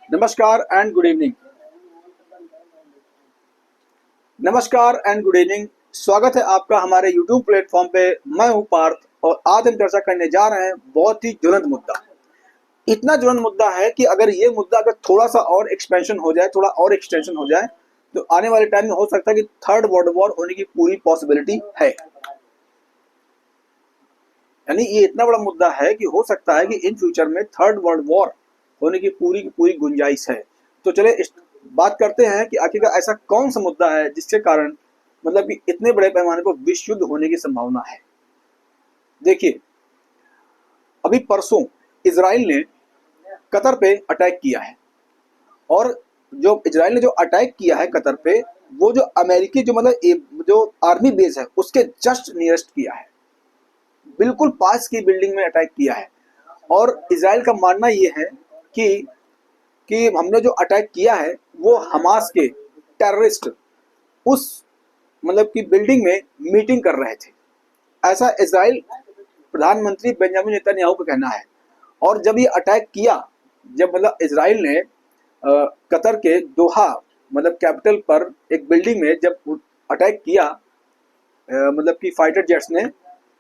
नमस्कार and good evening. नमस्कार and good evening. स्वागत है आपका हमारे YouTube प्लेटफॉर्म पे। मैं हूं पार्थ और आज हम चर्चा करने जा रहे हैं बहुत ही ज्वलंत मुद्दा। इतना ज्वलंत मुद्दा है कि अगर ये मुद्दा अगर थोड़ा सा और एक्सपेंशन हो जाए, थोड़ा और एक्सटेंशन हो जाए, तो आने वाले टाइम में हो सकता है कि थर्ड वर्ल्ड वॉर होने की पूरी पॉसिबिलिटी है। यानी ये इतना बड़ा मुद्दा है कि हो सकता है कि इन फ्यूचर में थर्ड वर्ल्ड वॉर होने की पूरी गुंजाइश है। तो चले इस बात करते हैं कि आखिरकार ऐसा कौन सा मुद्दा है जिसके कारण मतलब कि इतने बड़े पैमाने पर विश्व युद्ध होने की संभावना है। देखिए, अभी परसों इजराइल ने कतर पे अटैक किया है और जो इजराइल ने जो अटैक किया है कतर पे, वो जो अमेरिकी जो मतलब जो आर्मी बेस है उसके जस्ट नियरेस्ट किया है, बिल्कुल पास की बिल्डिंग में अटैक किया है। और इजराइल का मानना ये है कि हमने जो अटैक किया है वो हमास के टेररिस्ट उस मतलब की बिल्डिंग में मीटिंग कर रहे थे, ऐसा इजराइल प्रधानमंत्री बेंजामिन नेतन्याहू का कहना है। और जब ये अटैक किया, जब मतलब इजराइल ने कतर के दोहा मतलब कैपिटल पर एक बिल्डिंग में जब अटैक किया मतलब कि फाइटर जेट्स ने,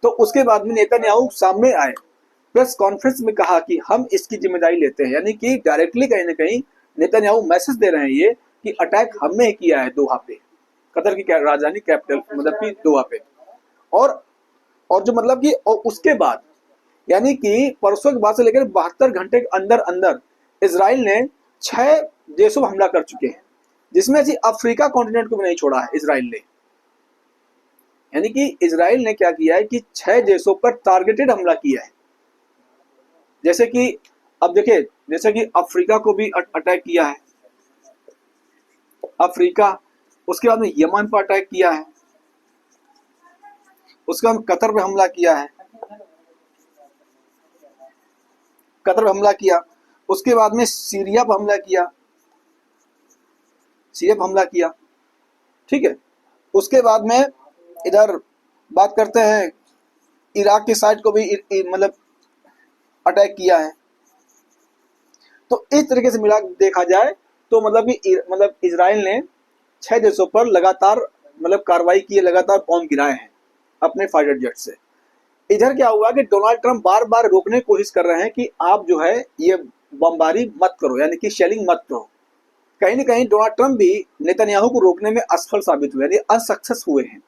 तो उसके बाद में नेतन्याहू सामने आए, प्रेस कॉन्फ्रेंस में कहा कि हम इसकी जिम्मेदारी लेते हैं। यानी कि डायरेक्टली कहीं ना कहीं नेतन्याहू मैसेज दे रहे हैं ये कि अटैक हमने ही किया है दोहा पे, कतर की राजधानी कैपिटल मतलब कि दोहा पे। और जो मतलब कि और उसके बाद यानी कि परसों के बाद से लेकर 72 घंटे के अंदर अंदर इजराइल ने 6 देशों पर हमला कर चुके हैं, जिसमें से अफ्रीका कॉन्टिनेंट को भी नहीं छोड़ा है इजराइल ने। यानी कि इजराइल ने क्या किया है कि 6 देशों पर टारगेटेड हमला किया है। जैसे कि अब देखिए, जैसे कि अफ्रीका को भी अटैक किया है, अफ्रीका। उसके बाद में यमन पर अटैक किया है, उसके बाद कतर पे हमला किया है, कतर पे हमला किया। उसके बाद में सीरिया पर हमला किया, सीरिया पर हमला किया, ठीक है। उसके बाद में इधर बात करते हैं, इराक की साइड को भी मतलब अटैक किया है। तो इस तरीके से मिला देखा जाए तो मतलब कि मतलब इजराइल ने 6 देशों पर लगातार मतलब कार्रवाई की है, लगातार बॉम्ब गिराए हैं अपने फाइटर जेट से। इधर क्या हुआ कि डोनाल्ड ट्रंप बार बार रोकने की कोशिश कर रहे हैं कि आप जो है ये बमबारी मत करो, यानी कि शेलिंग मत करो। कहीं ना कहीं डोनाल्ड ट्रंप भी नेतन्याहू को रोकने में असफल साबित हुए, यानी अनसक्सेस हुए हैं।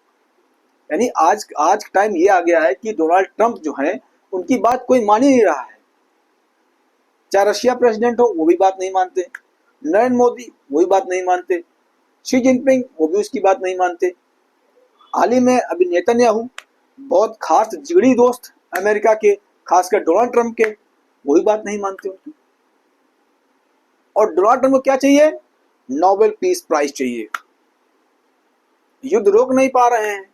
यानी आज आज टाइम ये आ गया है कि डोनाल्ड ट्रंप जो है उनकी बात कोई मान ही नहीं रहा है। चाहे रशिया प्रेसिडेंट हो वो भी बात नहीं मानते, नरेंद्र मोदी वो भी बात नहीं मानते, शी जिनपिंग वो भी उसकी बात नहीं मानते। हाल ही में अभी नेतन्याहू बहुत खास जिगरी दोस्त अमेरिका के, खासकर डोनाल्ड ट्रंप के, वो भी बात नहीं मानते उनकी। और डोनाल्ड ट्रंप को क्या चाहिए? नोबेल पीस प्राइज चाहिए। युद्ध रोक नहीं पा रहे हैं,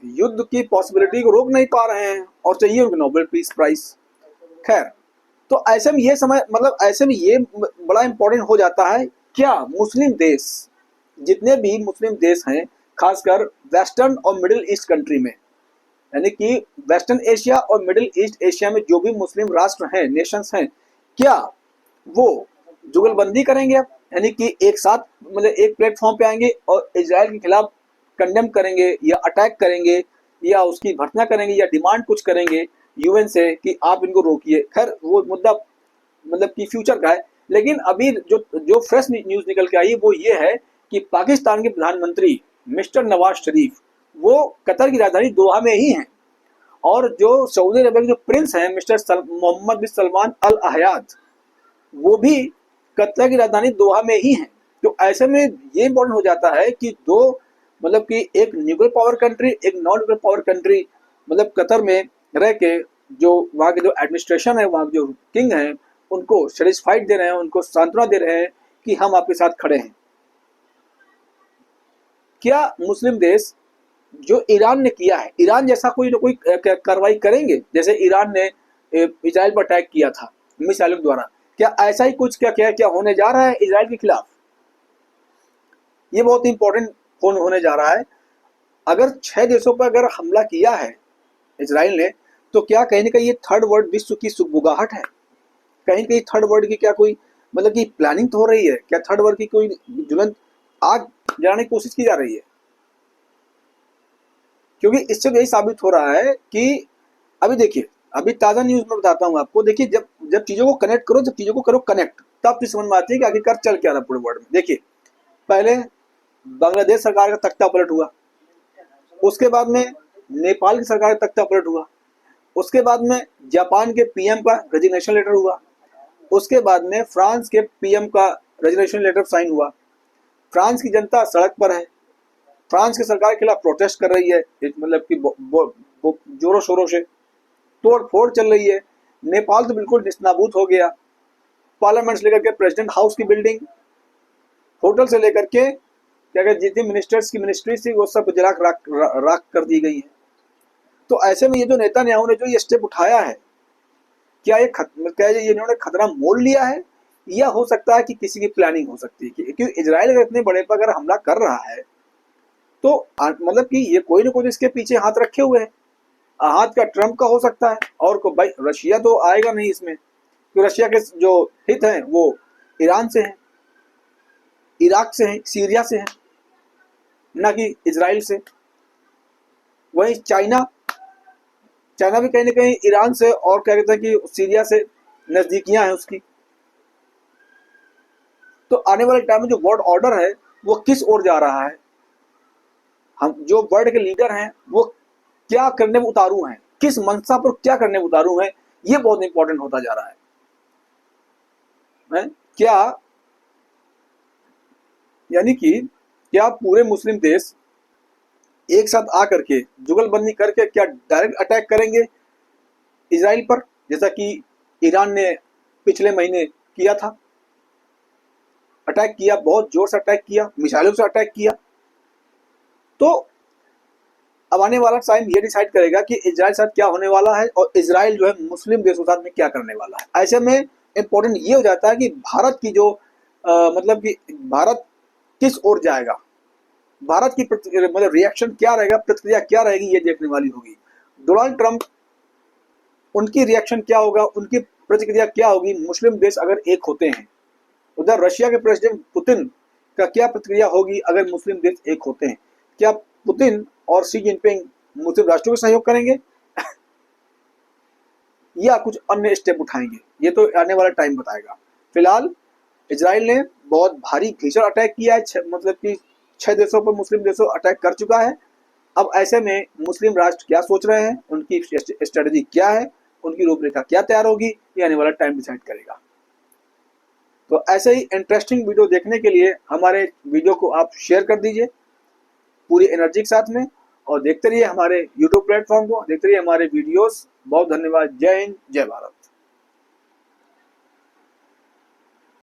युद्ध की पॉसिबिलिटी को रोक नहीं पा रहे हैं और चाहिए उनको नोबेल पीस प्राइज। खैर, तो ऐसे में ये समय मतलब ऐसे में ये बड़ा इंपॉर्टेंट हो जाता है क्या मुस्लिम देश, जितने भी मुस्लिम देश हैं, खासकर वेस्टर्न और मिडिल ईस्ट कंट्री में, यानी कि वेस्टर्न एशिया और मिडिल ईस्ट एशिया में जो भी मुस्लिम राष्ट्र हैं, नेशंस हैं, क्या वो जुगलबंदी करेंगे? यानी कि एक साथ मतलब एक प्लेटफॉर्म पे आएंगे और इजराइल के खिलाफ कंडेम करेंगे या अटैक करेंगे या उसकी भर्त्सना करेंगे या डिमांड कुछ करेंगे यूएन से कि आप इनको रोकिए। खैर, वो मुद्दा मतलब कि फ्यूचर का है। लेकिन अभी जो जो फ्रेश न्यूज निकल के आई वो ये है कि पाकिस्तान के प्रधानमंत्री मिस्टर नवाज शरीफ वो कतर की राजधानी दोहा में ही हैं, और जो सऊदी अरब के जो प्रिंस हैं मिस्टर मोहम्मद बिन सलमान अल अहयाद, वो भी कतर की राजधानी दोहा में ही हैं। तो ऐसे में ये इंपॉर्टेंट हो जाता है कि दो मतलब कि एक न्यूक्लियर पावर कंट्री, एक नॉन न्यूक्लियर पावर कंट्री मतलब कतर में रह के जो वहाँ के जो एडमिनिस्ट्रेशन है, वहाँ के जो किंग हैं, उनको सेटिस्फाइड दे रहे हैं, उनको सांत्वना दे रहे हैं कि हम आपके साथ खड़े हैं। क्या मुस्लिम देश जो ईरान ने किया है, ईरान जैसा कोई ना कोई कार्रवाई करेंगे? जैसे ईरान ने इजराइल पर अटैक किया था मिसाइलों द्वारा, क्या ऐसा ही कुछ क्या क्या क्या होने जा रहा है इजराइल के खिलाफ? ये बहुत इंपॉर्टेंट होने जा रहा है। अगर 6 देशों पर अगर हमला किया है इजराइल ने, तो क्या कहीं ना कहीं ये थर्ड वर्ल्ड विश्व की सुगबुगाहट है? कहीं कहीं थर्ड वर्ल्ड की क्या कोई मतलब कि प्लानिंग तो हो रही है? क्या थर्ड वर्ल्ड की कोई ज्वलंत आग जलाने की कोशिश की जा रही है? क्योंकि इससे यही साबित हो रहा है कि अभी देखिए, अभी ताज़ा न्यूज़ में बताता हूँ आपको। देखिए, जब जब चीज़ों को कनेक्ट करो, जब चीज़ों को करो कनेक्ट, तब फिर समझ में आती है कि आखिरकार चल क्या रहा है पूरे वर्ल्ड में। देखिए, पहले बांग्लादेश सरकार का तख्ता पलट हुआ, उसके बाद में नेपाल की सरकार का तख्ता पलट हुआ, उसके बाद में जापान के पीएम का रेजिग्नेशन लेटर हुआ, उसके बाद में फ्रांस के पीएम का रेजिग्नेशन लेटर साइन हुआ। फ्रांस की जनता सड़क पर है, फ्रांस की सरकार के खिलाफ प्रोटेस्ट कर रही है, मतलब कि जोरों शोरों से तोड़ फोड़ चल रही है। नेपाल तो बिल्कुल निस्तानाबूद हो गया। पार्लियामेंट से लेकर के प्रेसिडेंट हाउस की बिल्डिंग, होटल से लेकर के क्या कहते जितनी मिनिस्टर्स की मिनिस्ट्री थी वो सब जला राख कर दी गई है। तो ऐसे में ये जो नेतान्याहू ने जो ये स्टेप उठाया है, क्या ये इन्होंने खतरा मोल लिया है, या हो सकता है कि किसी की प्लानिंग हो सकती है? क्योंकि इजराइल अगर इतने बड़े पर अगर हमला कर रहा है तो मतलब कि ये कोई ना कोई इसके पीछे हाथ रखे हुए है। हाथ का ट्रम्प का हो सकता है, और को भाई रशिया तो आएगा नहीं इसमें, क्योंकि रशिया के जो हित हैं वो ईरान से हैं, इराक से हैं, सीरिया से हैं, ना कि इजराइल से। वहीं चाइना भी कहीं ना कहीं ईरान से और क्या कहते हैं कि सीरिया से नजदीकियां हैं उसकी। तो आने वाले टाइम में जो वर्ल्ड ऑर्डर है वो किस ओर जा रहा है, हम जो वर्ल्ड के लीडर हैं वो क्या करने में उतारू हैं, किस मंशा पर क्या करने में उतारू हैं, ये बहुत इंपॉर्टेंट होता जा रहा है। क्या यानी कि क्या पूरे मुस्लिम देश एक साथ आकर के जुगलबंदी करके क्या डायरेक्ट अटैक करेंगे इजराइल पर, जैसा कि ईरान ने पिछले महीने किया था? अटैक किया, बहुत जोर से अटैक किया, मिसाइलों से अटैक किया। तो अब आने वाला टाइम ये डिसाइड करेगा कि इजराइल साथ क्या होने वाला है और इजराइल जो है मुस्लिम देशों के साथ में क्या करने वाला है। ऐसे में इंपॉर्टेंट ये हो जाता है कि भारत की जो मतलब कि भारत किस ओर जाएगा, भारत की मतलब रिएक्शन क्या रहेगा, प्रतिक्रिया क्या रहेगी, ये देखने वाली होगी। डोनाल्ड ट्रंप, उनकी रिएक्शन क्या होगा, उनकी प्रतिक्रिया क्या होगी मुस्लिम देश अगर एक होते हैं। उधर रशिया के प्रेसिडेंट पुतिन का क्या प्रतिक्रिया होगी अगर मुस्लिम देश एक होते हैं? क्या पुतिन और शी जिनपिंग मुस्लिम राष्ट्रों का सहयोग करेंगे या कुछ अन्य स्टेप उठाएंगे? ये तो आने वाला टाइम बताएगा। फिलहाल इजराइल ने बहुत भारी भीषण अटैक किया है, मतलब कि 6 देशों पर मुस्लिम देशों अटैक कर चुका है। अब ऐसे में मुस्लिम राष्ट्र क्या सोच रहे हैं, उनकी स्ट्रेटजी क्या है, उनकी रूपरेखा क्या तैयार होगी, ये आने वाला टाइम डिसाइड करेगा। तो ऐसे ही इंटरेस्टिंग वीडियो देखने के लिए हमारे वीडियो को आप शेयर कर दीजिए पूरी एनर्जी के साथ में, और देखते रहिए हमारे यूट्यूब प्लेटफॉर्म को, देखते रहिए हमारे वीडियोस। बहुत धन्यवाद। जय हिंद, जय भारत।